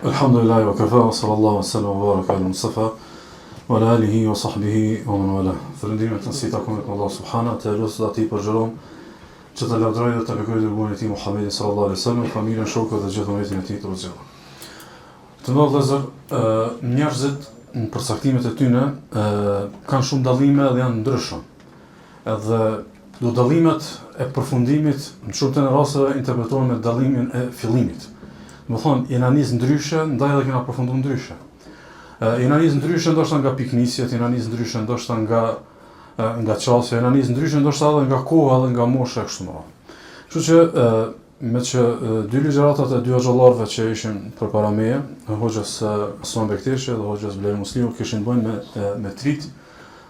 Alhamdulillahi wa kafa, sallallahu sallam wa baraka ala Mustafa, wa ala alihi wa sahbihi wa man wala. Falënderimet nësi takon me Allah subhanahu të lutës ati për xherom që të lavdëroj dhe të bekoj dërguarin e tij Muhammedin sallallahu alaihi wasallam, familjen, shokët dhe gjithë ummetin e tij të rrezikshëm. Të ndodh vëllezër, njerëzit në përcaktimet e tyre kanë shumë dallime dhe janë ndryshëm. Edhe do dallimet e përfundimit në shumë të rasteve interpretohen me dallimin e fillimit. Më thonë, jena nisë ndryshe, ndaj edhe kena përfundu ndryshe. Jena nisë ndryshe ndoshta nga piknisjet, jena nisë ndryshe ndoshta nga qasja, jena nisë ndryshe ndoshta edhe nga koha dhe nga mosha e kështu me radhë. Kështu që me që dy ligjëratat e dy xhallarëve që ishin përpara meje, hoxhës Osman Bekteshi dhe hoxhës Bler Musliu kishin bënë me trit.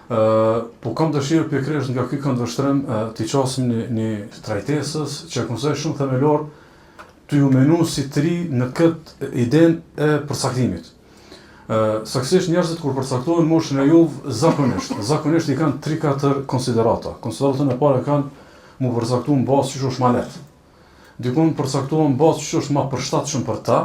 Po kam dëshirë pikërisht nga ky këndvështrim t'i qasim një trajtesës që konsideroj shumë themelor të ju menu si tri në këtë iden e përcaktimit. Saktësisht njerëzit kur përcaktojnë moshën e juve zakonisht i kanë 3-4 konsiderata. Konsideratën e parë kanë mu përcaktuar në bazë që është ma lehtë. Dikun përcaktohen në bazë që është ma përshtatshëm për ta,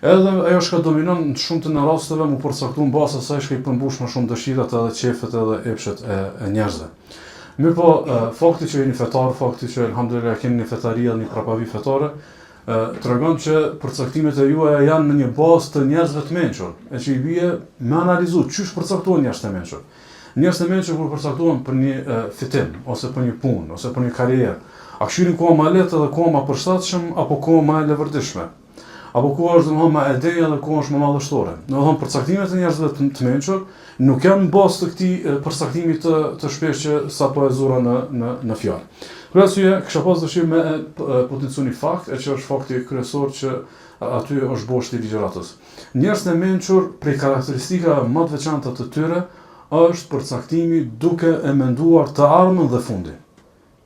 edhe ajo që dominon në shumë të rasteve mu përcaktuar në bazë asaj që i përmbush më shumë dëshirat edhe qefet edhe epshet e njerëzve. Mirë po, fakti që jeni fetar, fakti që alhamdulillah keni një fetari edhe një prapavi fetare, tregon që përcaktimet e juaja janë në një bazë të njerëzve të mençur, e që i bie me analizu çysh përcaktohen njerëz të mençur. Njerëz të mençur kur përcaktohen për një fitim, ose për një punë, ose për një karrierë, a këshirin koha ma lehtë dhe koha ma përshtatshëm apo koha ma e levërdishme? Apo koha është domethënë ma e denja dhe koha është më madhështore. Domethënë përcaktimet e njerëzve të mençur nuk janë në bazë të këtij përcaktimi të shpesh që sapo e zura në fjalë. Për arsye, kisha pas dëshirë me potencu një fakt, e që është fakti kryesor që aty është boshti i ligjëratës. Njerëzit e mençur prej karakteristikave më të veçanta të tyre është përcaktimi duke e menduar të armën dhe fundin.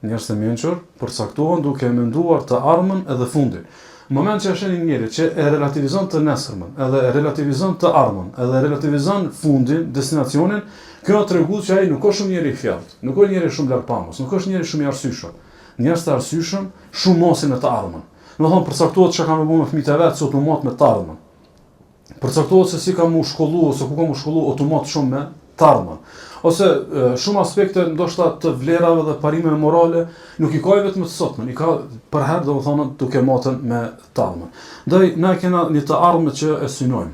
Njerëzit e mençur përcaktohen duke e menduar të armën edhe fundin. Në moment që e sheh një njeri që e relativizon të nesërmën, edhe e relativizon të armën, edhe e relativizon fundin, destinacionin, kjo tregon që ai nuk është shumë njeri i fjallt, nuk është njeri shumë largpamos, nuk është njeri shumë i arsyeshëm. Njerëz të arsyeshëm shumë mosin me të armën. Domethënë përcaktohet çka kanë bënë me fëmijët e vet, si automat me të armën. Përcaktohet se si ka mu shkollu ose ku ka mu shkollu automat shumë me të armën. Ose shumë aspekte ndoshta të vlerave dhe parimeve morale nuk i ka vetëm të sotmen, i ka për herë domethënë duke matën me të armën. Ndaj na kena një të armën që e synojmë.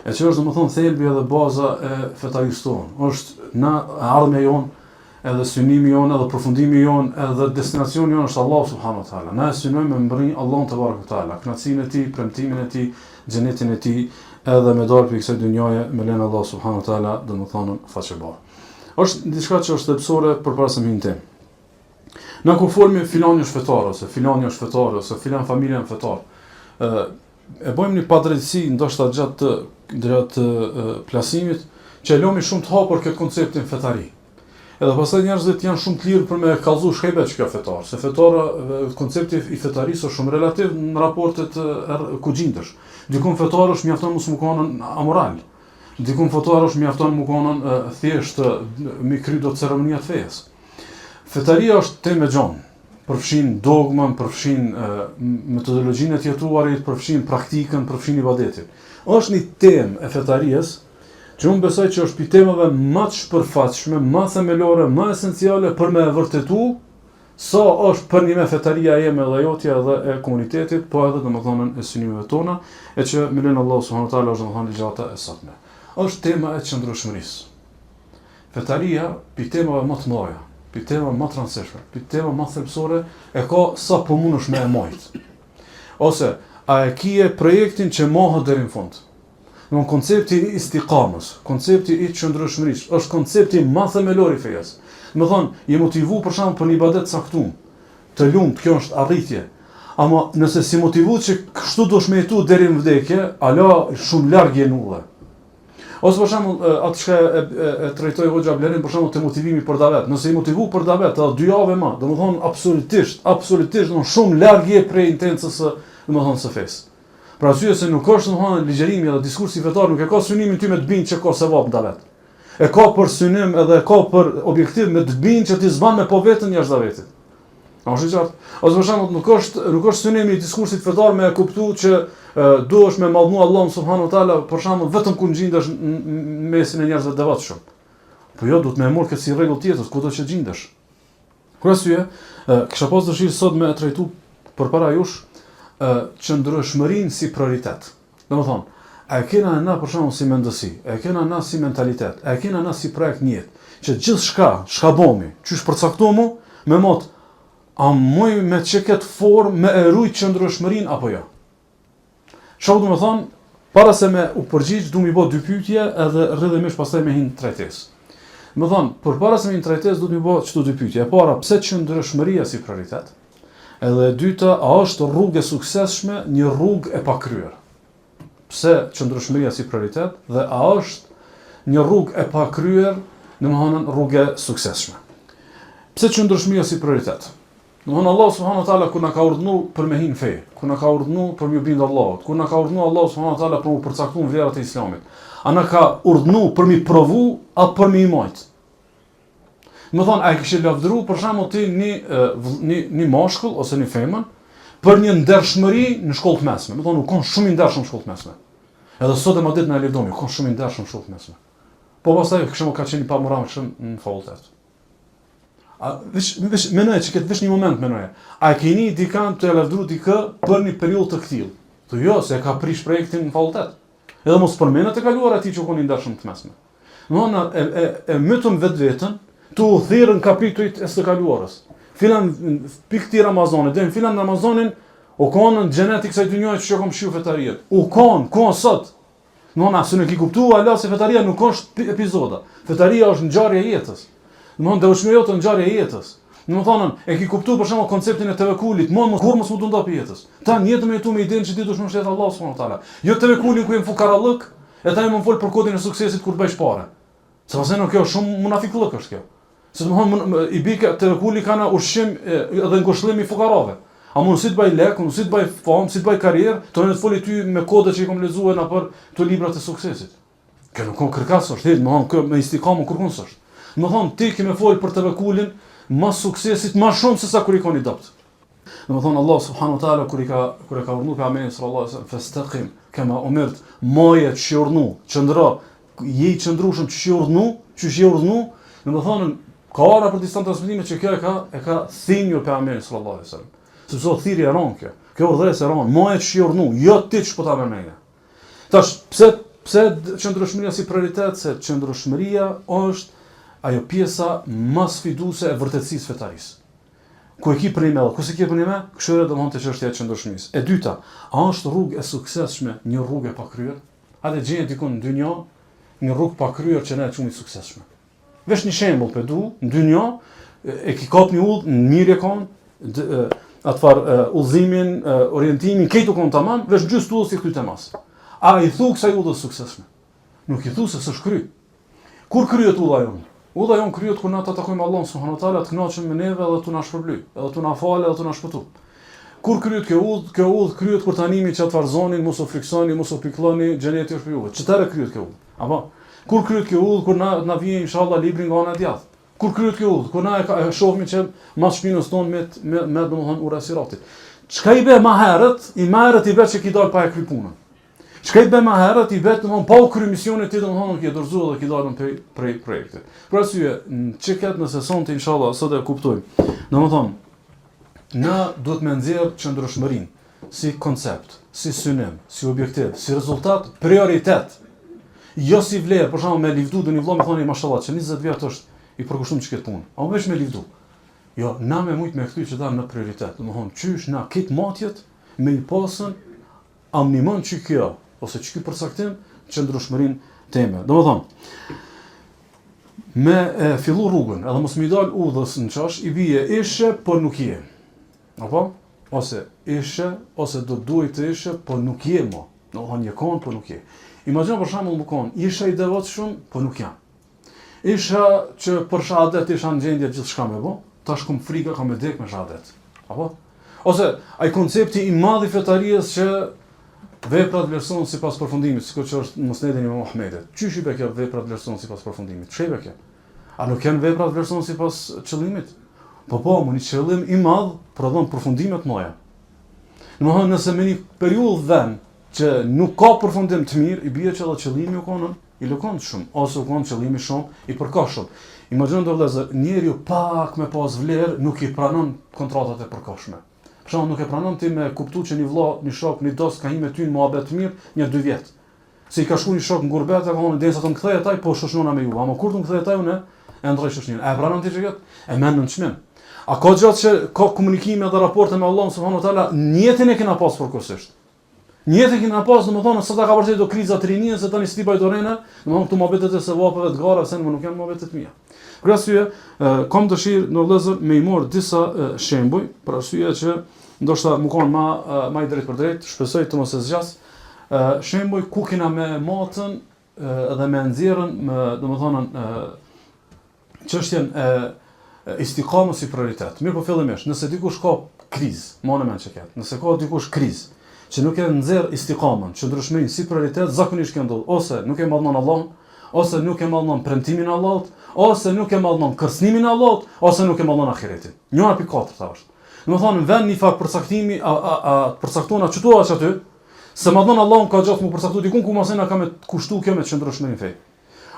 E që është domethënë thelbi edhe baza e fetarisë tonë. Është na armja jonë, edhe synimi jonë, edhe përfundimi jonë, edhe destinacioni jonë është Allah subhanahu wa taala. Na e synojmë me mbërri Allahun te barekuhu taala, kënaqësinë e tij, premtimin e tij, xhenetin e tij, edhe me dalë për kësaj dynjaje me len Allah subhanahu wa taala, domethënë faqebar. Është diçka që është thelbësore përpara se më hitem. Na kur folmi filani është fetar ose filani është fetar ose filan familja është fetar, e bëjmë një padrejtësi ndoshta gjatë plasimit që e lëmi shumë të hapur këtë konceptin fetari. Edhe pastaj njerëzit janë shumë të lirë për me kallëzu shkëpet që ka fetar, se fetara, koncepti i fetarisë është shumë relativ në raportet kugjindësh. Dikun fetar është mjafton mos më konën amoral. Dikun fetar është mjafton më konën thjesht me kry do ceremonia të fesë. Fetaria është temë gjanë, përfshin dogmën, përfshin metodologjinë e jetuarit, përfshin praktikën, përfshin ibadetin. Është një temë e fetarisë që unë besoj që është temave më të shpërfaqshme, më themelore, më esenciale për me vërtetu sa është për një me fetaria jeme dhe jotja dhe e komunitetit, po edhe domethënë e synimeve tona, e që me lenë Allah subhanahu wa taala është domethënë ligjata e sotme. Është tema e qëndrueshmërisë. Fetaria, pi temave më të mëdha, pi temave më të rëndësishme, pi temave më thelbësore, e ka sa po mundesh me e majt. Ose a e kije projektin që mohët deri në fund. Në koncepti i istiqamës, koncepti i qëndrueshmërisë, është koncepti më themelor i fesë. Do thonë, je motivu për shembull për një ibadet caktuar, të lumt, kjo është arritje. Ama nëse si motivu që kështu duhesh me jetu deri në vdekje, ala shumë larg je nulle. Ose për shembull, atë çka e trajtoi Hoxha Blerin për shembull te motivimi për davet. Nëse i motivu për davet, edhe 2 javë më, domethënë absolutisht, domethënë shumë larg je prej intencës domethënë së fesë. Për arsye se nuk është domethënë ligjërimi edhe diskursi fetar nuk e ka synimin ty me të bindë që ka sevap në davet. E ka për synim edhe e ka për objektiv me të bindë që ti zban me po vetën jashtë davetit. A është i qartë? Ose për shembull nuk është synimi i diskursit fetar me e kuptu që duhesh me mallnu Allahun subhanahu wa taala për shembull vetëm kur ngjindesh në mesin e njerëzve të devotshëm. Po jo, duhet me marr këtë si rregull tjetër kudo që gjendesh. Kur arsye, kisha pas dëshirë sot me e trajtu përpara jush qëndrueshmërinë si prioritet. Domethënë, a e kena na për shembull si mendësi, a e kena na si mentalitet, a e kena na si projekt në jetë, që gjithçka bomi, çysh përcaktuomu, me mot, a muj me që këtë formë me e rujt qëndrueshmërinë apo jo? Çfarë do të thonë, para se me u përgjigj, du mi bë dy pyetje edhe rrjedhimisht pastaj me hin trajtesë. Më thonë, përpara se me hin trajtesë do të mi bë çto dy pyetje. E para, pse qëndrueshmëria si prioritet? Edhe e dyta, a është rrugë e suksesshme një rrugë e pakryer? Pse qëndrueshmëria si prioritet dhe a është një rrugë e pakryer, domethënë rrugë e suksesshme? Pse qëndrueshmëria si prioritet? Domethënë Allah subhanahu wa taala kur na ka urdhëruar për me hin fe, kur na ka urdhëruar për me bindë Allahut, kur na ka urdhëruar Allah subhanahu wa taala për u përcaktuar vlerat e Islamit. A na ka urdhëruar për mi provu apo për mi majt? Më thonë, a e kishe lavdëru për shembull ti një mashkull ose një femër për një ndershmëri në shkollë të mesme. Më thonë, u kon shumë i ndershëm në shkollë të mesme. Edhe sot e madit na lëvdomi, u kon shumë i ndershëm në shkollë të mesme. Po pastaj ka qenë pa moral në fakultet. Menoj që këtë vesh një moment menoj. A e keni dikant të lavdëru dikë për një periudhë të këtillë? Po jo, se ka prish projektin në fakultet. Edhe mos përmendet e kaluar atij që u kon i ndershëm të mesme. Domthonë e mytëm vetveten tu thirrën kapitujt e së kaluarës. Filan pikti Ramazanit, dhe në filan Ramazanin u kanë në xhenet i kësaj dynjaje që kom shiu fetariet. U kanë sot. Nona se nuk i kuptua Allah se fetaria nuk është epizoda. Fetaria është ngjarje e jetës. Domthonë devotshmëria është ngjarje e jetës. Domthonë e ki kuptuar për shembull konceptin e tevekulit, kur mos u ndopi jetës. Tan jetën me jetu me idenë që ti duhet të mbështet Allah subhanahu wa taala. Jo tevekulin ku jem fukarallëk, e tani më fol për kodin e suksesit kur bëj parë. Sepse nuk kjo shumë munafikullëk është kjo. Se domthonë i bika tevekuli kanë ushqim edhe ngushëllim i fukarave. A mund si të bëj lek, mund si të bëj famë, si të bëj karrierë, tonë të foli ty me kodet që i kom lexuar na për të librat e suksesit. Kjo nuk ka kërkas është, domthonë kjo me istikamë kërkon s'është. Domthonë ti ke më fol për tevekulin mas suksesit më shumë se sa kur i koni dopt. Domthonë Allah subhanahu wa taala kur e ka urdhëruar pejgamberin sallallahu alaihi wasallam fastaqim kama umirt, moje që urdhënu, qëndro, je i qëndrueshëm që je urdhënu, domthonë ka ora për disa transmetime që kjo e ka thinjur pejgamberin sallallahu alaihi wasallam. Sepse o thirrje e ron kjo. Kjo udhëresë e ron, moje që je urdhënu, jo ti që po ta merr. Tash pse qëndrueshmëria si prioritet, se qëndrueshmëria është ajo pjesa më sfiduese e vërtetësisë fetarisë. Ku e ki për një me, ku se ki për një me, këshire dhe mënë të çështja e qëndrueshmërisë. E dyta, a është rrugë e suksesshme një rrugë e pakryer? A dhe gjenjë dikun në dynjë, një rrugë pakryer që ne e qumë i suksesshme. Vesh një shembull për du, në dynjë, e ki kap një udhë, në mirë e konë, udhëzimin, orientimin, kejtu konë tamam, vesh gjysë të udhë si këtë temas. A i thu kësaj udhë suksesshme? Nuk i thu se s'është kry. Kur kryet udha jonë? Udha jonë kryet kur na të takojmë Allahun subhanahu wa taala, të kënaqem me neve edhe të na shpërblyj, edhe të na falë edhe të na shpëtu. Kur kryet kjo udhë kryet kur tanimi që të farzonin, mos u friksoni, mos u piklloni, xheneti është për juve. Çfarë kryet kjo udhë? Apo kur kryet kjo udhë kur na vjen inshallah libri nga ana e djathtë. Kur kryet kjo udhë, kur na e shohim që mas shpinës tonë me domethënë ura siratit. Çka i bë më herët? I marrët i vetë që ki dal pa e kry punën. Çka i bë më herët i vetë domthon pa u kry misionin ti domthon që dorëzuar dhe që dalën prej projektit. Për arsye, çka nëse sonte inshallah sot e kuptojmë. Domthon na duhet me nxjerr qëndrueshmërinë si koncept, si synim, si objektiv, si rezultat, prioritet. Jo si vlerë, për shembull me livdu do një vëlla më thoni mashallah që 20 vjet është i përkushtuar çka punë. A vesh me livdu. Jo, na me shumë me këty që dam në prioritet. Domthon çysh na kit matjet me i pasën amnimon që kjo ose që ky përcaktim qëndrueshmërinë teme. Domethënë, me fillu rrugën, edhe mos më dal udhës në çash, i bie ishe, por nuk je. Apo? Ose ishe, ose do duhet të ishe, por nuk je mo. Domethënë je kon, por nuk je. Imagjino për shembull më kon, isha i devotshëm, por nuk jam. Isha që për shahadet isha në gjendje gjithçka me bë, tash kam frikë, kam me dek me shahadet. Apo? Ose ai koncepti i madh i fetarisë që veprat vlerësohen sipas përfundimit, sikur që është Musnedin Imam Ahmedit. Çysh i bë kjo veprat vlerësohen sipas përfundimit? Ç'e bë kjo? A nuk kanë veprat vlerësohen sipas qëllimit? po më një qëllim i madh për dhënë përfundime të mëdha. Domethënë nëse me një periudhë vend që nuk ka përfundim të mirë, i bie që edhe qëllimi u konë i lëkon shumë, ose u konë qëllimi shumë i përkohshëm. Imagjino do vëllezër, njeriu pak me pas vlerë nuk i pranon kontratat e përkohshme. Për shembull, nuk e pranon ti me kuptu që një vëlla, një shok, një dost ka hyrë me ty në muhabet të mirë 1-2 vjet. Se i ka shku një shok në gurbet, e ka thonë derisa të më kthehet ai, po shoqënona me ju. Ama kur të më kthehet ai unë e ndroj shoqëninë. E pranon ti çka? E mend në çmim. A ka gjatë që ka komunikime dhe raporte me Allahun subhanahu wa taala, njëtin e kena pas përkohësisht. Njëtin kena pas, domethënë sa ta ka vërtet do kriza të rinia se tani sti bajtorena, domethënë këtu mohabetet e sevapeve të gara se nuk janë mohabete të mia. Për arsye, kam dëshirë në vëllezër me i marr disa shembuj, për arsye që ndoshta më kanë më drejt për drejt, shpresoj të mos e zgjas. Shembuj ku kena me matën dhe me nxjerrën, domethënë çështjen e istiqamës si prioritet. Mirë po fillimisht, nëse dikush ka krizë, më në mend çka. Nëse ka dikush krizë që nuk e nxjerr istiqamën, qëndrueshmërinë si prioritet, zakonisht kjo ndodh, ose nuk e mallnon Allahun, ose nuk e mallnon premtimin e Allahut, ose nuk e mallnon kërcënimin e Allahut, ose nuk e mallnon ahiretin. 1.4 thash. Domethënë vend një fakt përcaktimi përcaktuar çto as aty, se mallnon Allahun ka gjatë më përcaktuar dikun ku mos e na ka me kushtu kjo me qëndrueshmërinë fe.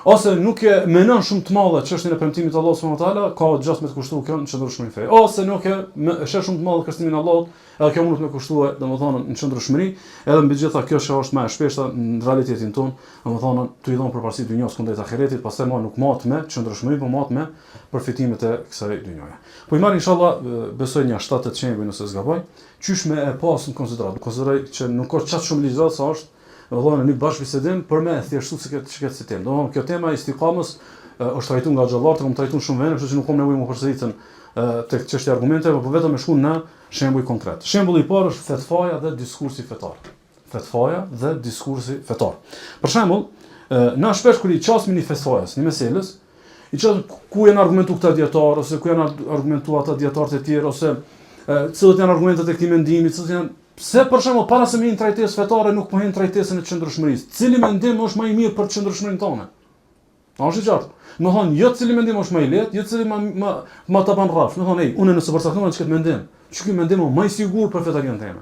Ose nuk e menon shumë të madhe çështjen e premtimit të Allahut subhanahu wa taala, ka gjatë me të kushtuar kjo në qëndrueshmërinë fe. Ose nuk e sheh shumë të madhe kërcënimin e Allahut, edhe kjo mund të më kushtuar, domethënë në qëndrueshmëri, edhe mbi gjitha kjo është më e shpeshta në realitetin tonë, domethënë tu i dhon përparësi dynjos kundrejt ahiretit, pastaj më nuk mat me qëndrueshmëri, po mat me përfitimet e kësaj dynjoje. Po i marr inshallah besoj një 7-8 shembuj nëse zgaboj, qysh me e pas në konsiderat. Konsideroj që nuk ka çast shumë ligjërat sa është domethënë në bashkëbisedim për me thjeshtu se këtë si temë. Domethënë kjo tema e istiqamës është trajtuar nga xhallarët, kam trajtuar shumë vende, kështu që nuk kam nevojë më përsëritën tek çështja e argumenteve, por vetëm me shku në shembuj konkret. Shembulli i parë është fetfaja dhe diskursi fetar. Fetfaja dhe diskursi fetar. Për shembull, na shpesh kur i çasmi një fetfajas, një meselës, i ças ku janë argumentuar këta dietar ose ku janë argumentuar ata dietarë të tjerë ose cilët janë argumentet e këtij mendimi, cilët janë pse për shembull para se me një trajtesë fetare nuk po hen trajtesën e qëndrueshmërisë. Cili mendim është më i mirë për qëndrueshmërinë tonë? A është e qartë? Do thonë, jo cili mendim është më i lehtë, jo cili më ta ban rraf. Do thonë, unë nëse përcaktova çka mendim, ç'ky mendim është më i sigurt për fetarinë time.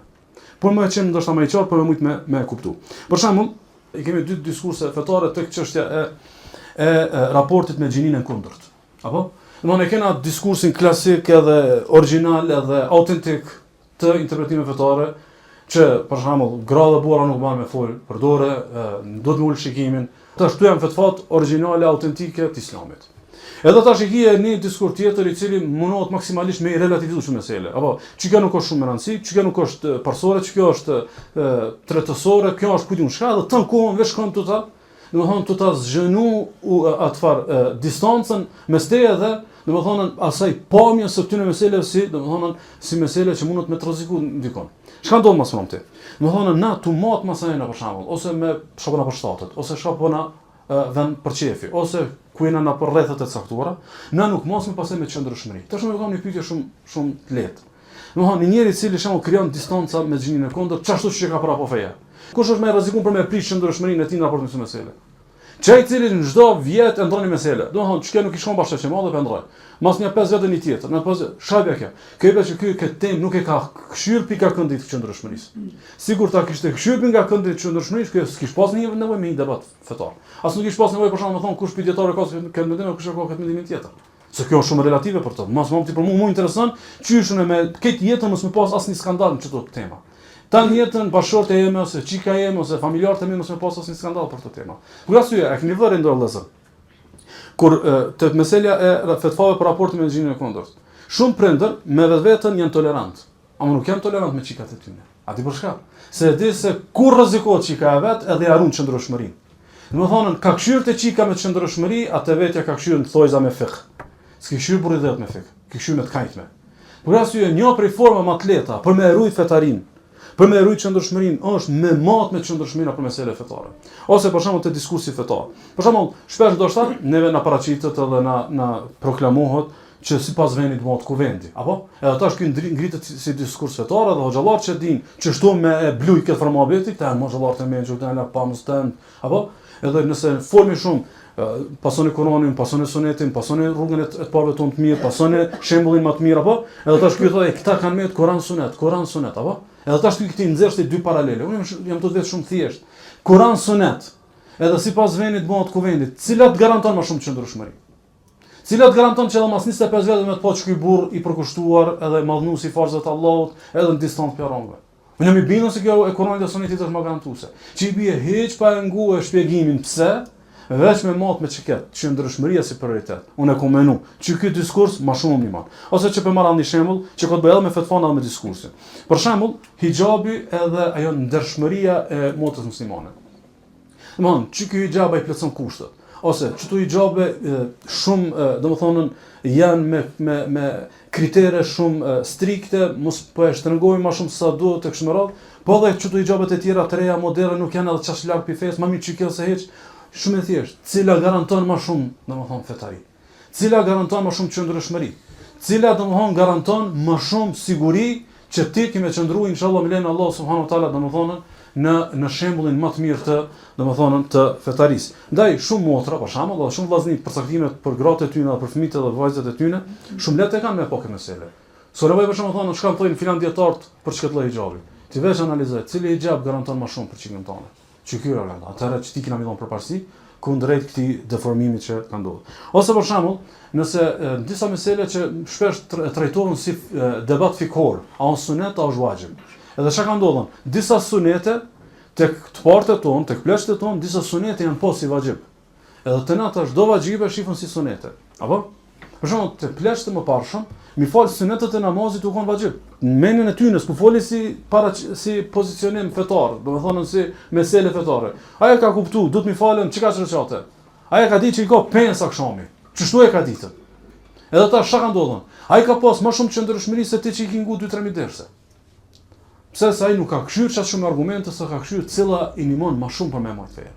Por më e çem ndoshta më i qartë, por më shumë me kuptu. Për shembull, i kemi dy diskurse fetare tek çështja e raportit me xhinin e kundërt. Apo? Domthonë kena diskursin klasik edhe origjinal edhe autentik të interpretimeve fetare që për shembull gra dhe burra nuk banë me fol për dorë, do të ul shikimin. Tash këtu janë fetfat origjinale autentike të Islamit. Edhe tash i kije një diskurs tjetër i cili mundohet maksimalisht me relativizuar shumë mesele. Apo çka nuk është shumë me rëndësi, çka nuk është parsore, çka është tretësore, kjo është kujtun shka dhe të në kohën veç shkon të ta, domethënë të ta zgjënu atfar distancën mes teje dhe domethënë asaj pamje së këtyre meseleve si domethënë si mesele që mundet me të rreziku ndikon. Çka ndodh më shumë ti? Domethënë na tu mat masajna për shembull, ose me shkopona për shtatet, ose shkopona vend për qefi, ose ku jena na për rrethet e caktuara, na nuk mos me pasoj me qëndrueshmëri. Tash më kam një pyetje shumë të lehtë. Domethënë një njeri i cili shembull krijon distanca me xhinin e kundërt, çashtu që ka para po feja. Kush është më i rrezikuar për me prish qëndrueshmërinë e tij në raport me këtë meselë? Çaj i cili në çdo vjet e ndroni meselë. Domethënë çka nuk i shkon bashkë që madhe po ndroj. Mas një 5 vjet një tjetër, në pas shabja kjo. Kjo që këtë temë nuk e ka këshyr pika këndit të qëndrueshmërisë. Sigur ta kishte këshyr nga këndit të qëndrueshmërisë, kjo s'kish pas një nevojë me një debat fetar. As nuk kish pas nevojë për shkak të thonë kush pyetëtor ka këtë mendim, kush ka këtë mendim tjetër. Se kjo është shumë relative për të. Mas më për mua më intereson çyshun me këtë jetën mos më pas asnjë skandal në çdo tema. Tan jetën bashkëshorte jeme ose çika jeme ose familjarët e mi mos më pas asnjë skandal për këtë temë. Për arsye, e keni vënë ndër vëllezër. Kur të meselja e fetfave për raportin me xhinin e kundërt. Shumë prindër me vetveten janë tolerant, ama nuk janë tolerant me çikat e tyre. A di për çka? Se e di se kur rrezikohet çika e vet edhe ja ruan qëndrueshmërinë. Domethënë ka këshyr të çika me qëndrueshmëri, atë vetja ka këshyr në thojza me fikh. S'ka këshyr burrë dhët me fikh, ka këshyr me të kajtme. Për arsye, një prej formave më të lehta për me ruajt fetarinë, për me ruajt qëndrueshmërinë është me mat me qëndrueshmërinë për mesele fetare. Ose për shembull te diskursi fetar. Për shembull, shpesh ndoshta neve na paraqitet edhe na proklamohet që sipas vendit bëhet kuvendi, apo? Edhe tash ky ngritet si diskurs fetar edhe hoxhallar që din që shto me e bluj këtë formabeti, këta hoxhallar të mëngjë këta la pa mustan, apo? Edhe nëse formi shumë pasoni Kur'anin, pasoni Sunetin, pasoni rrugën e të parëve tonë të mirë, pasoni shembullin më të mirë, apo? Edhe tash ky thotë këta kanë me Kur'an Sunet, apo? Edhe tash këti nxjerrë dy paralele. Unë jam të vetë shumë thjesht. Kur'an Sunet, edhe sipas vendit bëhet kuvendit, cilat garanton më shumë qëndrueshmëri? Cilat garanton që edhe mas 25 vjetë me të po që ky burr i përkushtuar edhe madhnuesi i farzave të Allahut, edhe në distancë pjarongëve. Unë jam i bindur se kjo e Kur'anit dhe Sunetit është më garantuese. Që i bie hiç pa ngue shpjegimin pse, veç me mat me çiket, qëndrueshmëria si prioritet. Unë e kam menu që ky diskurs më shumë më iman. Ose që për marrë një shembull që ka të bëjë edhe me fetvën edhe me diskursin. Për shembull, hijabi edhe ajo ndershmëria e motrës muslimane. Domthon, që ky hijab ai plotson kushtet. Ose çtu hijabe shumë, domethënë janë me kritere shumë strikte, mos po e shtrëngojmë më shumë sa duhet tek shmërat, po edhe çtu hijabet e tjera të reja moderne nuk janë edhe çash larg pifes, më mirë çikë se hiç. Shumë e thjeshtë, cila garanton më shumë, domethënë fetari. Cila garanton më shumë qëndrueshmëri. Cila domethënë garanton më shumë siguri që ti ke me qëndruar inshallah me lenin Allah subhanahu wa taala, domethënë në shembullin më të mirë të, domethënë të fetarisë. Ndaj shumë motra, për shembull, dhe shumë vllaznik përcaktime për gratë e tyre dhe për fëmijët dhe vajzat e tyre, shumë lehtë kanë me pakë mesele. Sorevoj për shembull thonë, shkan thonë filan dietar për çka lloj hijabi. Ti veç analizoj, cili hijab garanton më shumë për çikën tonë. Që ky është rënd. Atëherë që ti kena më dhon përparësi kundrejt këtij deformimi që ka ndodhur. Ose për shembull, nëse disa mesele që shpesh trajtohen si debat fikor, a është sunet apo është vajib. Edhe çka ka ndodhur? Disa sunete tek të partet tonë, tek pleqët tonë, disa sunete janë po si vajib. Edhe të natë çdo vajib e shifën si sunete. Apo? Për shembull, te pleqët më parshëm, mi fal sunetet e namazit u kon vajib. Menën e tyre s'u foli si pozicionim fetar, domethënë si mesele fetare. Ai ka kuptuar, duhet mi falën çka çrçate. Ai ka ditë që i ka pensa akşami. Çështu e ka ditë. Edhe tash çka ka ndodhur? Ai ka pas më shumë qëndrueshmëri se ti që i ke ngu 2-3 mijë derse. Pse sa ai nuk ka kshyrë çast shumë argumente, sa ka kshyrë cilla i nimon më shumë për me marrë fe.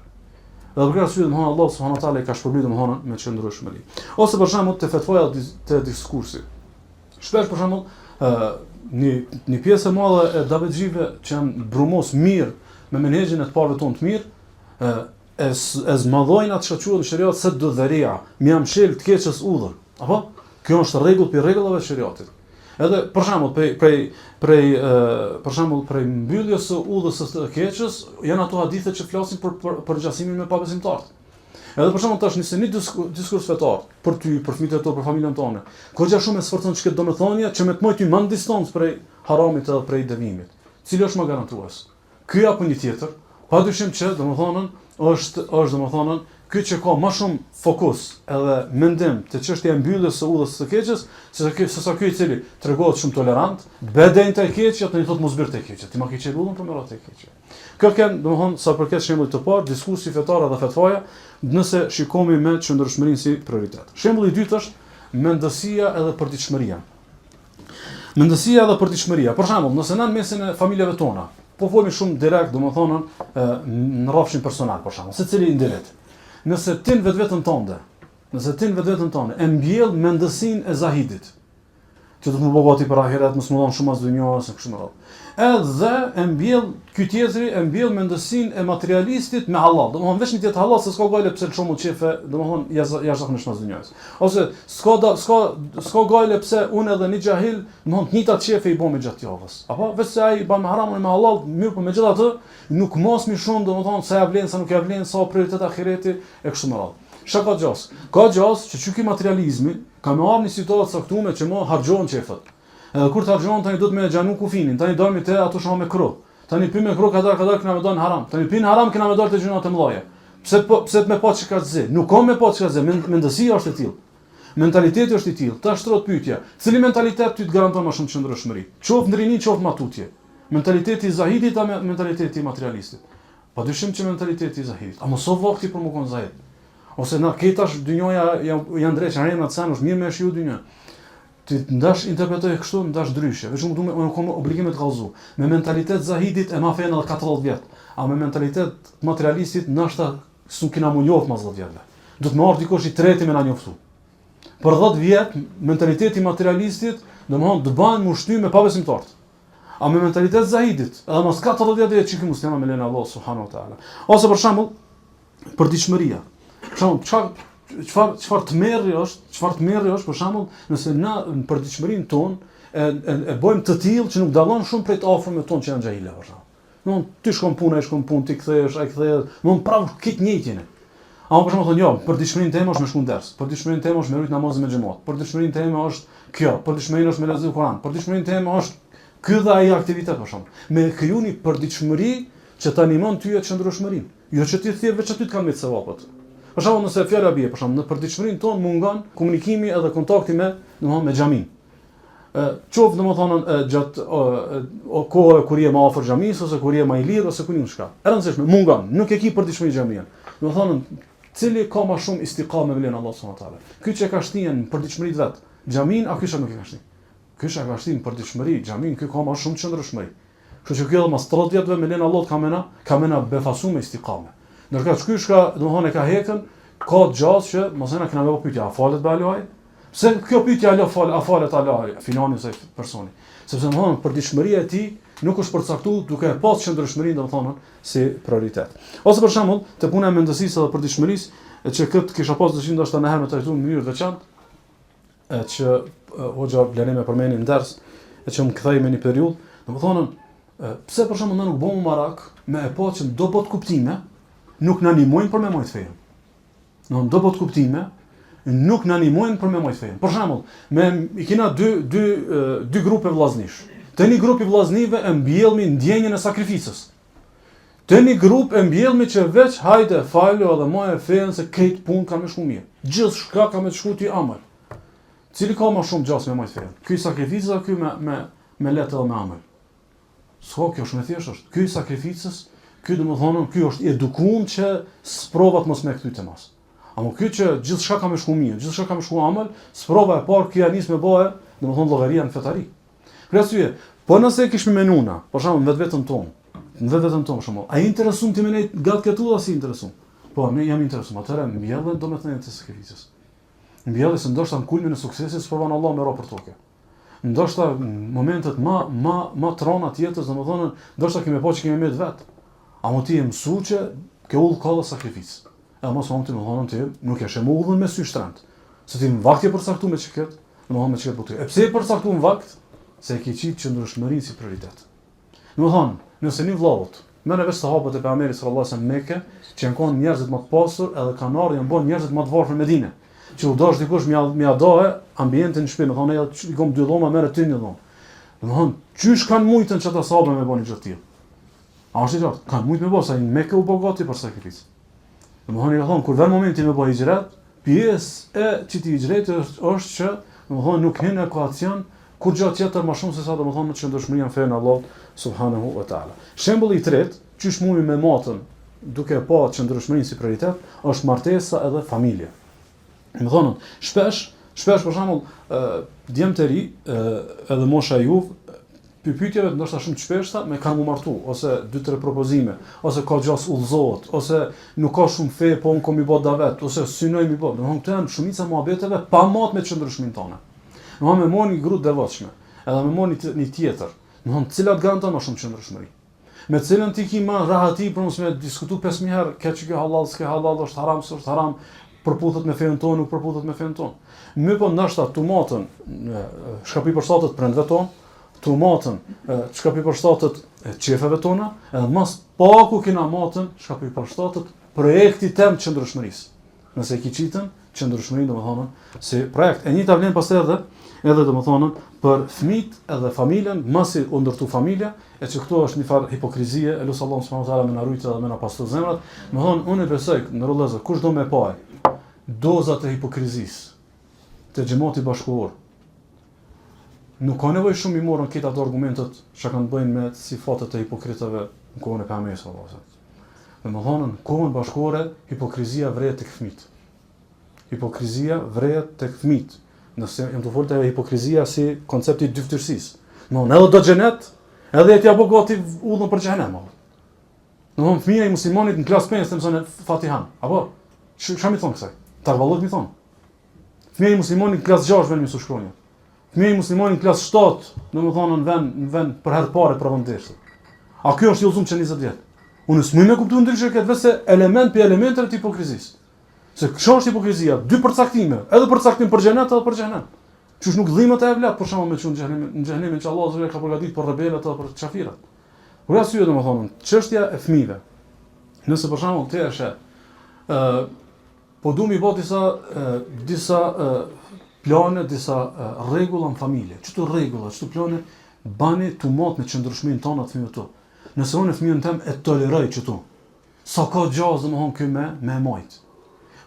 Dhe për këtë arsye domethënë Allah subhanahu wa taala i ka shpërblyë domethënë me qëndrueshmëri. Ose për shembull te fetvoja te diskursi. Shpesh për shembull një pjesë e madhe e davetxhive që janë brumos mirë me menexhin e të parëve tonë të mirë, e zmadhojnë atë që quhet në shariat se do dharia, më jam shel të keqës udhër. Apo? Kjo është rregull për rregullave të shariatit. Edhe për shembull për shembull prej mbylljes së udhës së keqës janë ato hadithe që flasin për ngjasimin me pabesimtarët. Edhe për shembull tash nëse një diskurs fetar për ty, për fëmijët e tu, për familjen tonë, goxha shumë e sforcon çka domethënia që me të mojë ty më në distancë prej haramit edhe prej devimit. Cili është më garantues? Ky apo një tjetër? Padyshim që domethënën është domethënën ky që ka më shumë fokus edhe mendim te çështja e mbylljes së udhës së keqës, se sa ky i cili tregohet shumë tolerant, bedën te keqja, atë i thot mos bir te keqja, ti më ke qenë udhën për me te keqja. Kjo kanë domethënë sa përket shembullit të parë, diskursi fetar dhe fetvaja, nëse shikomi me qëndrueshmërinë si prioritet. Shembulli i dytë është mendësia edhe përditshmëria. Mendësia edhe përditshmëria. Për shembull, nëse në mesin e familjeve tona, po folmi shumë direkt, domethënë në rrafshin personal për shembull, secili indirekt. Nëse ti vetën tonë e mbjell mendësinë e zahidit, që do të më bëgati për ahiret, mos më dhon shumë as dunjos, kështu më radh. Edhe e mbjell ky tjetri e mbjell mendësinë e materialistit me halal. Domethënë veç një tjetër halal se s'ka gale pse shumë çefe, domethënë jashtëzakonisht mas dunjos. Ose s'ka gale pse unë edhe një xahil, domethënë njëta çefe i bën me gjatë javës. Apo veç se ai bën me haram me halal, mirë, por megjithatë nuk mos më shumë, domethënë sa ja vlen, sa nuk ja vlen, sa prioritet ahireti e kështu me radh. Shaka gjas. Ka gjas që çuki materializmi ka më ardhur në situatë caktuar që më harxhon çefat. Edhe kur të harxhon tani do të më xhanu kufinin, tani dormi te ato shoh me kru. Tani pi me kru kadar kena me don haram. Tani pin haram kena me dorë të gjuna të mëdha. Pse me pa çka zi? Nuk ka me pa çka zi, mendësia është e tillë. Mentaliteti është i tillë. Ta shtrot pyetja, cili mentalitet ty të garanton më shumë qëndrueshmëri? Qoftë në rini, qoftë matutje. Mentaliteti i zahidit apo mentaliteti i materialistit? Padyshim që mentaliteti i zahidit. A mos o vakti për më kon zahid. Ose na ketash dynjoja janë drejt arenat sa është mirë me shiu dynjë. Ti ndash interpretoj kështu, ndash ndryshe. Vetëm unë kam obligimet të kallzu. Me mentalitet zahidit e ma fen edhe 40 vjet, a me mentalitet materialistit ndoshta s'u kena më njoft mas 10 vjetve. Do të më ardhi dikush i treti me na njoftu. Për 10 vjet mentaliteti materialistit, domthonë të bëhen mushty me pabesimtarët. A me mentalitet zahidit, edhe mos 40 vjet që ky muslima me lenin Allah subhanahu wa taala. Ose për shembull përditshmëria. Për shembull, çfarë tmerrri është për shembull, nëse na në përditshmërinë tonë e bëjmë të tillë që nuk dallon shumë prej të afërmve tonë që janë xahila për shembull. Domthonë ti shkon punë, ai shkon punë, ti kthehesh, ai kthehet, domthonë prapë këtë njëjtin. Ama për shembull thonë jo, përditshmërinë time është me shku në ders, përditshmërinë time është me rrit namazin me xhamat, përditshmërinë time është kjo, përditshmërinë është me lexuar Kur'an, përditshmërinë time është ky dhe ai aktivitet për shembull. Me krijoni përditshmëri që të animon ty të qëndrueshmërinë. Jo që ti thjesht veç aty të kanë me sevapët. Për shembull nëse fjala bie, për shembull në përditshmërinë tonë mungon komunikimi edhe kontakti me, domthonë me xhamin. Qoftë domethënë gjatë kohë kur je më afër xhamisë ose kur je më i lirë ose ku nuk shka. E rëndësishme mungon, nuk e ki përditshmëri xhamin. Domethënë cili ka më shumë istiqame me lenin Allah subhanahu wa taala. Ky që ka shtien përditshmëri vet, xhamin a ky nuk e ka shtin. Ky që ka shtin përditshmëri xhamin, ky ka më shumë qëndrueshmëri. Kështu që ky edhe mas 30 vjetëve me lenin Allah ka mena befasuar me istiqame. Ndërka ky shka domethënë ka hekën, ka gjatë që mos e na kena më pyetje a falet be Alaj. Pse kjo pyetje a falet Alaj, finani ose personi. Sepse domethënë përditshmëria e tij nuk është përcaktuar duke pas qëndrueshmërinë domethënë si prioritet. Ose për shembull, te puna e mendësisë edhe përditshmërisë, që këtë kisha pas dëshirë ndoshta në herë me trajtuar në mënyrë të veçantë, që hoxha Blerime përmeni në ders, që më kthej me një periudhë, domethënë pse për shembull ne nuk bëmë marak me e pa që do bot kuptime, nuk na animojnë për me mojt fenë. Do bot kuptime nuk na animojnë për me mojt fenë. Për shembull, i kena dy grupe vllaznish. Te një grup i vllaznive e mbjellmi ndjenjën e sakrificës. Te një grup e mbjellmi që veç hajde falo edhe moje fenë se këtë punë ka më shku mirë. Gjithçka ka më shku ti amal. Cili ka më shumë gjas me mojt fenë? Ky sakrificës apo ky me letë edhe me amal? S'ka, kjo është me thjesht është. Ky sakrificës, ky domethënë ky është edukuar që sprovat mos me kthy te mas. Amo ky që gjithçka ka më shku mirë, gjithçka ka më shku amal, sprova e parë ky ja nis me bëhe, domethënë llogaria në fetari. Për arsye, po nëse e kish me menuna, për shembull vetveten tonë, për shembull, a i intereson ti me ne gat këtu as i intereson? Po, ne jam interesuar, atëherë mbjellën domethënë të sakrificës. Mbjellë se ndoshta në kulmin e suksesit sprovon Allah me ro për tokë. Ndoshta momentet më trona të jetës, domethënë, ndoshta kemi pa që kemi me vet. Amo ti e mësu që ke ull ka sakrificë. E mos mund të domethënë ti nuk e shem ullën me sy shtrënt. Se ti në vakt e përcaktuar me çket, domethënë me çket botë. E pse e përcaktuar në vakt? Se e ke qitë qëndrueshmërinë si prioritet. Domethënë, nëse një vllavut merr vesh sahabët e pejgamberit sallallahu alajhi wasallam Mekë, që janë qenë njerëzit më të pasur edhe kanë ardhur janë bën njerëzit më të varfër në Medinë. Që u dosh dikush më adohe ambientin në shtëpi, më thonë ja i kom 2 dhoma merr ty një dhomë. Domethënë, çysh kanë mujtën çata sahabë me bëni gjë të tillë. A është i qartë? Kanë mujt me bëj sa në Mekë u bogati për sakrificë. Domethënë, i thonë kur vjen momenti me bëj hijret, pjesë e çiti hijretit është që domethënë nuk hin ekuacion kur gjë tjetër më shumë se sa domethënë të qëndrueshmëria në fenë Allah subhanahu wa taala. Shembulli i tretë, çysh mundi me matën duke pa qëndrueshmërinë si prioritet, është martesa edhe familja. Domethënë, shpesh për shembull, djemt e ri, edhe mosha e juv, pyetjeve ndoshta shumë të shpeshta me kanë u martu, ose 2-3 propozime, ose ka gjas udhëzohet, ose nuk ka shumë fe, po un kom i bë davet, ose synoj mi bë. Domethënë, këto janë shumica muhabeteve pa mat me qëndrueshmërinë tonë. Domethënë me moni një grup devotshme, edhe me moni një tjetër. Domethënë cilat garanton më shumë qëndrueshmëri. Me cilën ti ki më rahati për mos me diskutu 5000 herë, kjo halal, s'ka halal, është haram, s'është haram, përputhet me fenë tonë, nuk përputhet me fenë tonë. Më po ndoshta tumatën shkapi përshtatet prindve tonë, tumatën shkapi përshtatet çefeve tona, edhe mas paku kena matën shkapi përshtatet projekti tem qëndrueshmërisë. Nëse ki qitën qëndrueshmërinë domethënë si projekt. E njëjta vlen pastaj edhe domethënë për fëmijët edhe familjen, masi u ndërtu familja, e që këto është një farë hipokrizie, e lutë Allahu subhanahu wa taala me na rujtë dhe me na pastër zemrat. Domethënë unë besoj në rrugë kush do me pa dozat e hipokrizisë të xhamati bashkëkor. Nuk ka nevojë shumë i morën këta ato argumentet që kanë bëjnë me sifatet e hipokritëve në kohën e pejgamberit sallallahu alajhi wasallam. Domethënë në kohën bashkëkore hipokrizia vret tek fëmijët. Hipokrizia vret tek fëmijët. Nëse jam të folë të hipokrizia si koncepti i dyftërsisë. Edhe do xhenet, edhe ti apo gati udhën për xhenem. Domthon fëmia i muslimanit në klasë 5 mëson Fatihan. Apo çfarë më thon kësaj? Tarvallok më thon. Fëmijë muslimani klasë 6 vjen me shkronja. Fëmijë muslimani klasë 7, domethënë në vend për herë parë provendeshte. A kjo është jullëzum që 20 vjet. Unë s'më me kuptu ndryshe këtë vetë element për elementeve të hipokrizisë. Se kjo është hipokrizia, dy përcaktime, edhe përcaktim për xhenet edhe për xhenem. Qysh nuk dhimbet e vlat për shkakun me çun në xhenemin që Allahu subhanahu ka përgatitur për rebelët apo për çafirat. Kur arsye domethënë, çështja e fëmijëve. Nëse për shembull ti është po duam i bë disa plane, disa rregulla në familje. Çto rregulla, çto plane bani tu mot me qëndrueshmërinë tonë atë fëmijët tu. Nëse unë fëmijën tim e toleroj çto. Sa ka gjaz domethënë ky me majt.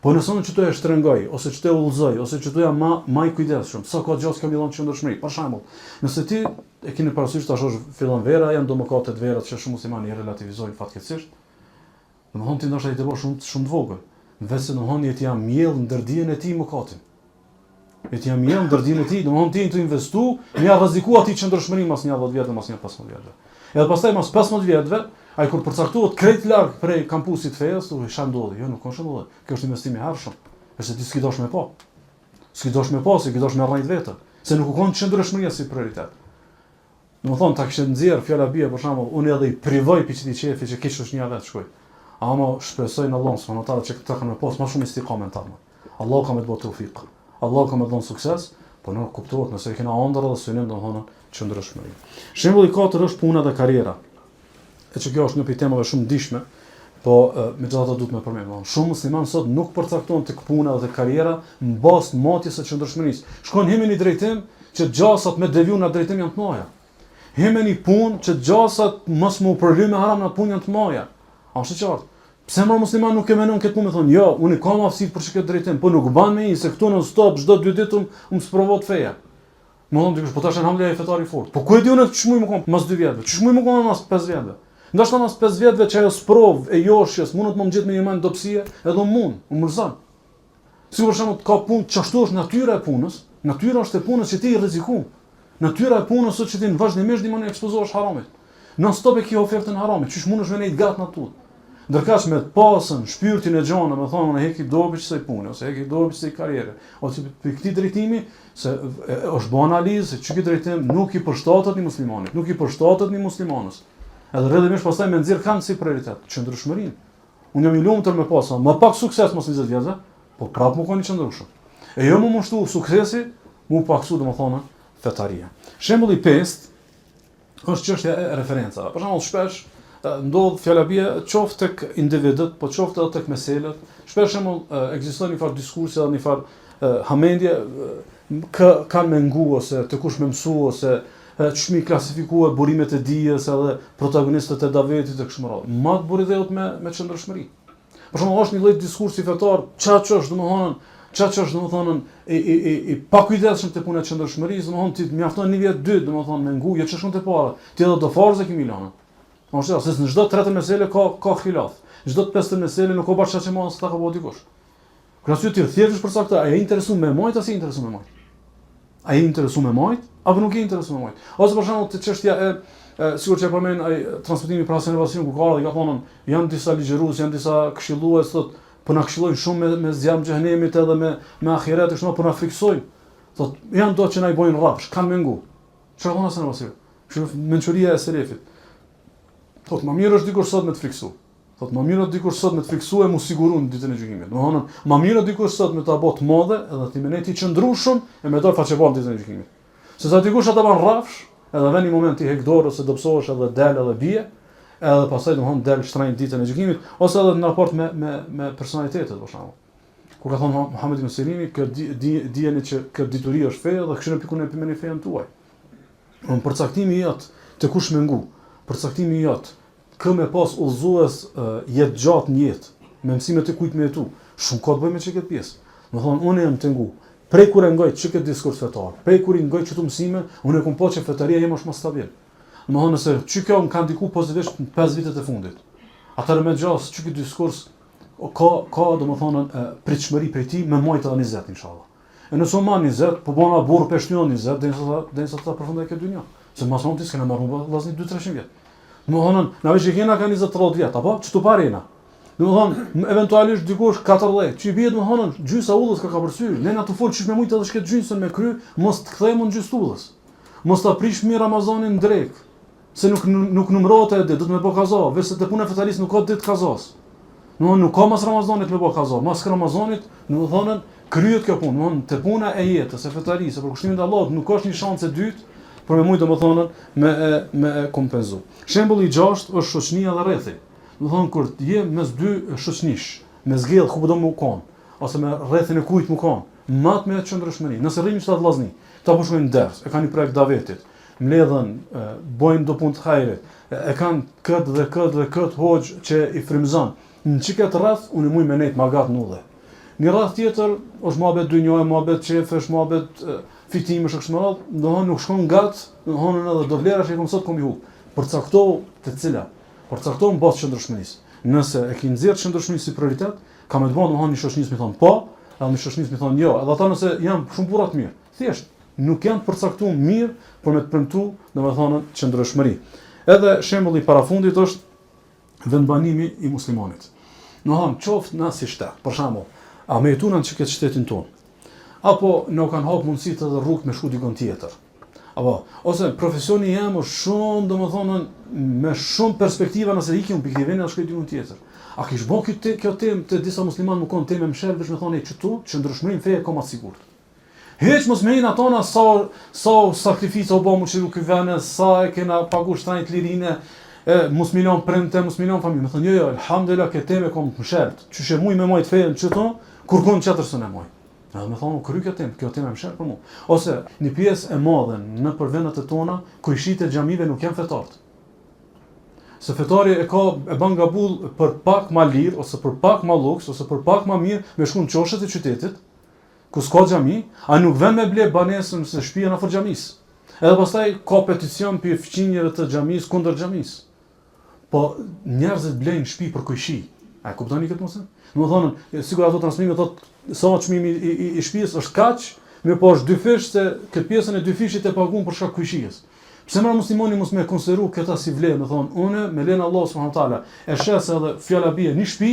Po nëse unë çto e shtrëngoj ose çto e udhëzoj ose çto jam më i kujdesshëm, sa ka gjaz kam dhënë qëndrueshmëri. Për shembull, nëse ti e keni parasysh tash është fillon vera, janë domokate të verat që shumë muslimanë i relativizojnë fatkeqësisht. Domethënë ti ndoshta i të bësh shumë të vogël. Vetë domethënë ti jam miell ndër dijen e tij mëkatin. Ti jam miell ndër dijen e tij, domethënë ti të investu, më rreziku aty qëndrueshmërinë mas një 10 vjet mas një 15 vjet. Edhe pastaj mas 15 vjetëve, ai kur përcaktohet krejt larg prej kampusit fejes, u shandolli, jo nuk ka shandolli. Kjo është investim i hershëm. Është ti s'ki dosh me pa. S'ki dosh me pa, s'ki dosh me rrit vetë, se nuk u kon qëndrueshmëria si prioritet. Domethënë ta kishte nxjerr fjala bie për shembull, unë edhe i privoj piçit i qefi që kish është një vet shkoj. Ama shpresoj në Allah subhanahu wa taala që këta kanë pas më shumë istiqamen tani. Allah ka më të bëjë tawfik. Allah ka më të dhënë sukses, po nuk kuptohet nëse kena ëndër edhe synim domethënë qëndrueshmëri. Shembulli i katërt është puna dhe karriera. E që kjo është një prej temave shumë ndihshme, po megjithatë duhet me përmend. Shumë muslimanë sot nuk përcaktojnë tek puna dhe karriera mbas matjes së qëndrueshmërisë. Shkon himen i drejtim që gjasat me deviju në drejtim janë të mëdha. Himen i punë që gjasat mos më përhyn me haram në punë janë të mëdha. A është qartë? Pse më musliman nuk e menon këtë punë me thonë, jo, unë kam aftësi për çka drejtim, po nuk ban me se këtu në stop çdo 2 ditë sprovot feja. Më thonë dikush, po tash alhamdulillah fetari i fortë. Po ku e di unë ç'muj më kom mas 2 vjetëve? Ç'muj më kom mas 5 vjetëve? Ndoshta mas 5 vjetëve që ajo sprov e joshjes mund të më gjet me një mend dobësie, edhe unë mërzon. Si për shembull ka punë çashtu është natyra e punës, natyra është e punës që ti rrezikon. Natyra e punës është që ti vazhdimisht dimon të ekspozohesh haramit. Non stop e ke ofertën haramit, çish mundesh me nejt gat natut. Ndërkaq me të pasën shpirtin e xhona, më thonë unë heki dorë për çësaj pune ose heki dorë për çësaj karriere, ose për këtë drejtimi se është bë analizë që ky drejtim nuk i përshtatet në muslimanit, nuk i përshtatet në muslimanës. Edhe rrjedhimisht pastaj me nxjerr kanë si prioritet qëndrueshmërinë. Unë jam i lumtur me pasën, më pak sukses mos 20 vjet, po prapë më koni qëndrueshëm. E jo më mushtu suksesi, më paksu domethënë fetaria. Shembulli 5 është çështja e referencave. Për shembull shpesh ndodh fjala bie qoftë tek individët, po qoftë edhe tek meselët. Shpesh ekziston një farë diskursi edhe një farë hamendje kanë mengu ose të kush më mësu ose ç'mi klasifikuar burimet e dijes edhe protagonistët e davetit të kështu me radhë. Ma të buridheut me qëndrueshmëri. Për shembull është një lloj diskursi fetar, çaç është domethënë i pa kujdesshëm te puna e qëndrueshmërisë, domethënë ti mjafton një vjet 2, domethënë me ngu, jo ç'shkon te para. Ti edhe do farze kimi lanë. Ose në çdo tretë mesele ka xhilaf. Çdo të pestë mesele nuk ka bashkë që mos ta ka bëu dikush. Kur aty ti thjesht për sa këtë, ai intereson me majt ose intereson me majt? Ai intereson me majt apo nuk i intereson me majt? Ose për shembull çështja e sigurisht që përmend ai transmetimi pra se nevosion ku ka dhe ka thonë janë disa ligjërues, janë disa këshillues thotë po na këshillojnë shumë me zjam xhenemit edhe me ahiret, kështu po na friksojnë. Thotë janë do që na i bojnë rrafsh, kanë mengu. Çfarë thonë se nevosion? Kështu mençuria e selefit. Thotë më mirë është dikush sot me të friksu. Thotë më mirë është dikush sot me të friksu e mos sigurun ditën e gjykimit. Domthonë, më mirë është dikush sot me ta bë të madhe edhe ti me ne ti qëndrueshëm e me dorë faqeban ditën e gjykimit. Se sa dikush ata ban rrafsh, edhe vjen një moment i hek dorë ose dobësohesh edhe del edhe bie, edhe pastaj domthonë del shtrenjt ditën e gjykimit ose edhe në raport me personalitetet për shembull. Kur ka thonë Muhamedi ibn Sirini, që dijeni që kjo dituri është fe dhe këshirën pikun e pimeni fenë tuaj. Në përcaktimi i jot të kush mengu, përcaktimi i jot kë me pas udhëzues jetë gjatë në jetë, me mësime të kujt me jetu, shumë ka të bëjë me çka këtë pjesë. Do thonë unë jam të ngu, prej kur e ngoj çka këtë diskurs fetar, prej kur i ngoj çtu mësime, unë e kam pasur që fetaria jem është më stabil. Do thonë se çka më kanë ndikuar pozitivisht në 5 vitet e fundit. Atëherë me gjas çka ky diskurs ka domethënë pritshmëri prej tij me majtë edhe 20 inshallah. E nëse ma 20, po bona burr peshtyon 20, derisa ta përfundoj këtë dynjë. Se mas vonë ti s'kena marrë vllazni 2-300 vjet. Domthonë, na veç që kena kanë 20-30 vjet, apo çtu parena. Domethënë, eventualisht dikush 14, që i bie domethënë gjysa ullës ka përsyr. Ne na të fol çish me mujt edhe shket gjysën me kry, mos të kthejmë në gjysë ullës. Mos ta prish mirë Ramazanin drek. Se nuk numërohet edhe ditë, do të më bë kaza, vetë te puna fetalis nuk ka ditë kazas. Nuk ka mas Ramazanit me bë kaza, mas Ramazanit, domethënë kryet kjo punë, domethënë te puna e jetës, e fetarisë, për kushtimin e Allahut, nuk ka një shans e dytë për me mujt domethënë me kompenzu. Shembulli i 6 është shoqënia dhe rrethi. Domethënë kur je mes dy shoqënish, me zgjedh ku do më kon, ose me rrethin e kujt më kon, mat me qëndrueshmëri. Nëse rrimi shtat vllazni, ta pushojnë ders, e kanë një projekt davetit, mbledhen, bojnë do punë të hajre, e kanë këtë hoxh që i frymzon. Në çiket rreth unë muj me nejt magat në udhë. Një rreth tjetër është mohabet dynjore, mohabet çefesh, mohabet fitimesh kështu më radh, domthonë nuk shkon gat, domthonë edhe do vlerash e kom sot kom i hub. Përcakto të cila, përcakto mbas qëndrueshmërisë. Nëse e ke nxjerr qëndrueshmërinë si prioritet, ka më të bëjë domthonë një shoqënisë më thon po, edhe një shoqënisë më thon jo, edhe ata nëse janë shumë burra të mirë. Thjesht nuk janë përcaktuar mirë për me të premtu, domethënë qëndrueshmëri. Edhe shembulli parafundit është vendbanimi i muslimanit. Domthonë qoftë na si shtet, për shembull, a me jetuan në çka shtetin ton. Apo nuk kanë hap mundësitë edhe rrugë me shku dikon tjetër. Apo ose profesioni jam është shumë, domethënë me shumë perspektiva nëse ikim pikë vjen as shkoj dikon tjetër. A kish bën kjo temë të disa muslimanë më kanë temë më shërbësh me thonë çtu, qëndrueshmërinë fe ka më sigurt. Hiç mos me jena tona sa sakrifica u bëmu që ky vend, sa e kena pagu shtrajt lirinë, mos milion premte, mos milion familje. Më thonë jo, alhamdulillah këtë temë kom më shërt. Çuçi muj me mojt fen çtu, kurkon çetër s'e moj. Edhe më thonë kry kjo temë më shërt për mua. Ose një pjesë e madhe në për vendet e tona ku ishitë xhamive nuk janë fetartë. Se fetari e bën gabull për pak më lirë ose për pak më luks ose për pak më mirë me shkon çoshet e qytetit, ku s'ka xhami, a nuk vën me ble banesën se shtëpia afër xhamisë. Edhe pastaj ka peticion për fqinjeve të xhamisë kundër xhamisë. Po njerëzit blejnë shtëpi për kujshi. A kuptoni këtë mos? Domethënë, sigur ato transmetime thotë sa çmimi i shtëpisë është kaq, më po është dy fish se këtë pjesën e dy fishit e paguam për shkak kujshisë. Pse më muslimani mos më konsideru këta si vlerë, më thon, unë me len Allah subhanahu taala e shes edhe fjala bie në shtëpi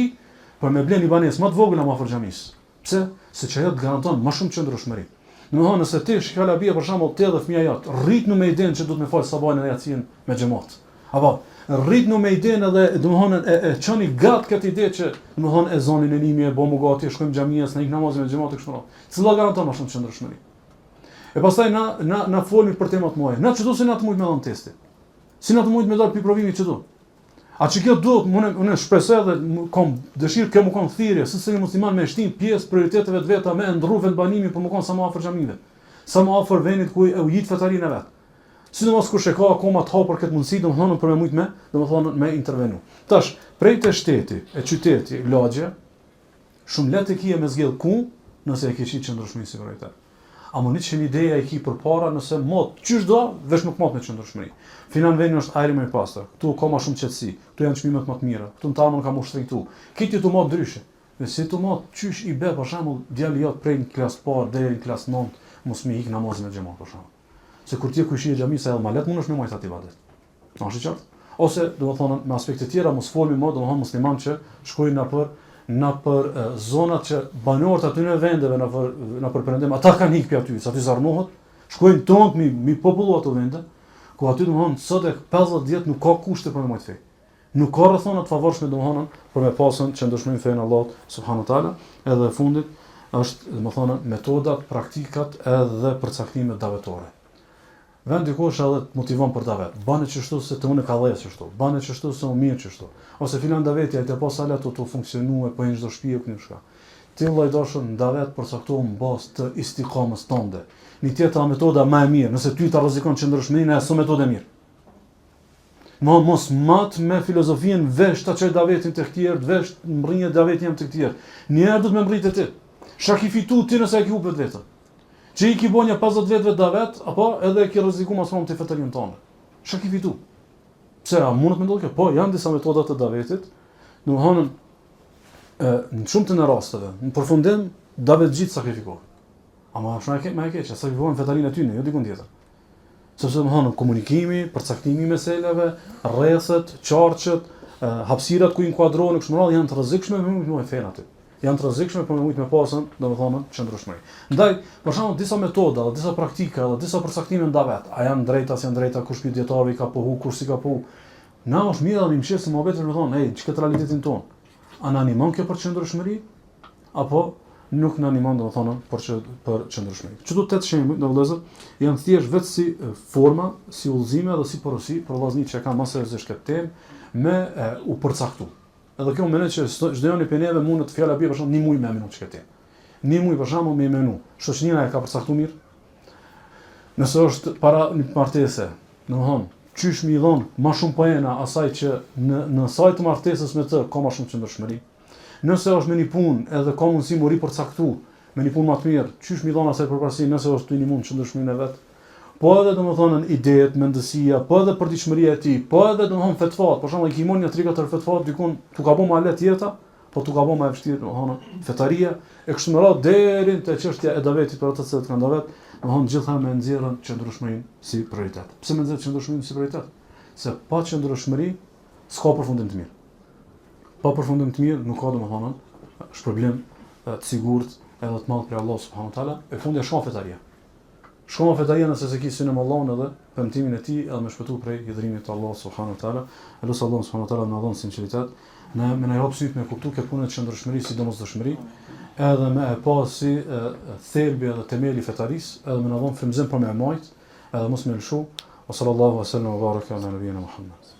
për me blen një banesë më të vogël ama afër xhamisë. Pse? Se që ajo të garanton më shumë qëndrueshmëri. Domethënë nëse ti fjala bie për shembull ti edhe fëmia jot, rrit në me idenë që duhet me fal sabajin e yacin me xhamat. Apo rrit në me idenë edhe domethënë e çoni gat këtë ide që domethënë e zonin e nimi e bëmu gati, shkojmë xhamias në namazin me xhamat kështu. Cilla garanton më shumë qëndrueshmëri. E pastaj na folin për tema të mëdha. Na çdo se na të mujt me dhon testi. Si na të mujt me dal pi provimit çdo. A që kjo duhet, unë shpresoj edhe kam dëshirë kjo më kon thirrje, se si musliman me shtim pjesë prioriteteve të veta me ndrru vendbanimin për më kon sa më afër xhamive. Sa më afër vendit ku e ujit fetarinë vet. Sidomos kush e ka akoma të hapur këtë mundësi, domethënë për me mujt domethënë me intervenu. Tash, prej të shteti, e qyteti, lagje, shumë lehtë e kije me zgjedh ku, nëse e ke qenë qëndrueshmëri si prioritet. A më një që një ideja i ki për para nëse mod, qysh do, vesh nuk mod me qëndrueshmëri. Finan veni është ajri më i pastër, këtu ka më shumë qetësi, këtu janë çmimet më të mira, këtu në tamën ka më shtrenjtu. Kiti tu mod ndryshe. Dhe si tu mod, qysh i be për shembull djali jot prej në klasë parë deri në klasë 9, mos më ik namazin me xhamat për shembull. Se kur ti kushi e xhamisë edhe më lehtë mundesh me majt aty ibadet. Është i qartë? Ose domethënë me aspekte të tjera mos folmi më domethënë musliman që shkojnë në për zonat që banorët aty në vendeve në për perëndim, ata kanë hikë aty, sa aty zarmohet, shkojnë tonë mi popullu ato vende, ku aty domethënë sot e 50 vjet nuk ka kushte për me mojt fe. Nuk ka rrethona të favorshme domethënë për me pasën qëndrueshmërinë fen Allahut subhanahu wa taala, edhe fundit është domethënë metodat, praktikat edhe përcaktimet davetore. Vend dikush edhe të motivon për davet. Bane çështu se të unë ka dhënë çështu. Bane çështu se unë mirë çështu. Ose filan daveti ai të pas ala të funksionue po në çdo shtëpi apo në shka. Ti vllai dashur në davet përcaktuar mbas të istiqamës tënde. Një tjetër metoda më e mirë, nëse ty ta rrezikon qëndrueshmërinë, është metodë e mirë. Mos mat me filozofinë vesh ta çoj davetin tek tjerë, vesh mrrinje davetin jam tek tjerë. Njëherë do të më mbritet ti. Shakifitu ti nëse e ke humbet vetë. Që i ki bonja 50 vetëve davet, apo edhe ki rreziku mas shumë të fetërin tonë. Shka ki fitu? Pse, a mundet me ndodhë kjo? Po, janë disa metodat të davetit, domethënë në shumë të në rasteve, në përfundim, davet gjithë sakrifikohet. Ama shumë me e keqe, sakrifikohen fetarin e tyne, jo dikun tjetër. Sepse domethënë komunikimi, përcaktimi i meseleve, rrethet, qarqet, hapësirat ku inkuadrohen kështu me radhë janë të rrezikshme me fen aty. Janë të rrezikshme për me me pasën, domethënë qëndrueshmëri. Ndaj, për shembull, disa metoda, disa praktika, disa përcaktime ndavet, a janë drejta, si janë drejta, kush pi dietarëve ka pohu, kush si ka pohu. Na është mirë dhe më mëshirë se mohabeti më thonë, hey, çka realitetin ton. A na animon kjo për qëndrueshmëri apo nuk na animon domethënë për qëndrueshmëri. Çdo tet shembull, në vëllezër, janë thjesht vetë si forma, si udhëzime dhe si porosi për vllazërit që kanë më seriozisht këtë temë me u përcaktu. Edhe kjo mendoj që çdo njëri prej neve mund të fjala bie për shembull 1 muaj me minut çka. 1 muaj për shembull me menu. Shoqënia e ka përcaktuar mirë. Nëse është para një martese, domethënë, qysh mi dhon më shumë pojena asaj që në sajt të martesës me të ka më shumë qëndrueshmëri. Nëse është me një punë edhe ka mundësi mu ri përcaktu me një punë më të mirë, qysh mi dhon asaj përparësi nëse është një mund qëndrueshmërinë e vet. Po edhe domethënë idetë, mendësia, po edhe përditshmëria e tij, po edhe domethënë fetvat, për shembull, i kimon një 3-4 fetvat dikun tu ka bë më lehtë jeta, po tu ka bë më e vështirë domethënë fetaria e kështu me radhë deri te çështja e davetit për ato që kanë davet, domethënë gjithë me nxjerrën qëndrueshmërinë si prioritet. Pse më nxjerr qëndrueshmërinë si prioritet? Se pa qëndrueshmëri s'ka përfundim të mirë. Pa përfundim të mirë nuk ka domethënë shpërblim të sigurt edhe të madh për Allah subhanahu wa taala, e fundi shkon fetaria. Shkon fetaria nëse se ki synë me Allahun edhe premtimin e tij edhe më shpëtu prej hidhrimit të Allah subhanahu wa taala. Elos Allah subhanahu wa taala na dhon sinqeritet, na më jap syt me kuptu këtë punë të qëndrueshmërisë si domosdoshmëri, edhe me e pa si thelbi edhe temeli fetarisë, edhe më na dhon frymëzim për me majt, edhe mos më lëshu. Sallallahu alaihi wa sallam wa baraka ala nabiyina Muhammad.